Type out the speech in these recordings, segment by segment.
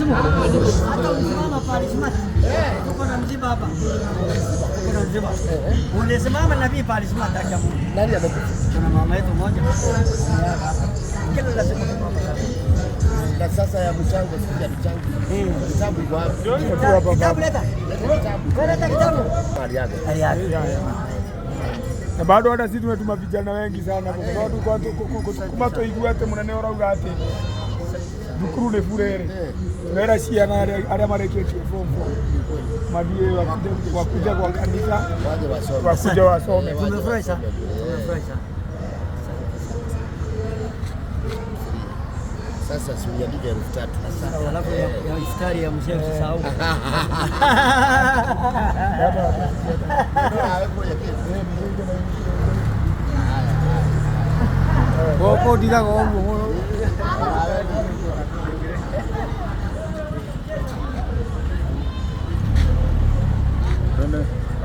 simu. Hata usimama pale smart. Tuko na mziba hapa. Tuko na mziba. Unasimama na vipi pale smart acha Mungu. Nani amekufa? Kuna mama yetu mmoja. Kila lazima tumama. Na sasa ya mchango sija mchango. Kitabu iko wapi? Kitabu leta. Leta kitabu. Aliaga. Na bado hata sisi tumetuma vijana wengi sana kwa sababu kwa toiguate munene orauga ati thukuru nĩ burere wera ciana arĩa marĩkĩtie form 4 mathiĩ wakuja kwa kanitha wakuja wasome. Tumefurahi sana. Tumefurahi sana. Sasa si unyandike 3,000. Sasa alafu ya iftari ya mzee usisahau. Boko diga gomo.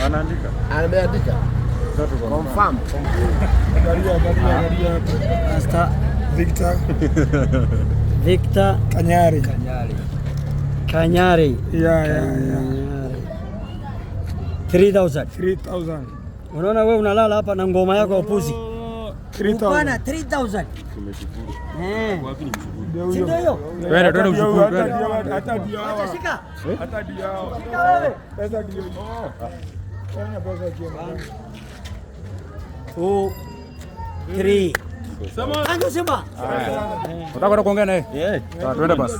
Anaandika. Ameandika. Confirm. Garia. Asta Victor Kanyari. Yeah. 3,000. Unaona wewe unalala hapa na ngoma yako ya upuzi. 3,000. Wapi ni mshukuru? Ndio hiyo. Wewe ndio mshukuru. Hata ndio hao. Hata ndio hao. Pesa ndio. Fanya pesa kiasi. 2 3. Anjo sema. Unataka kuongea naye? Twende basi.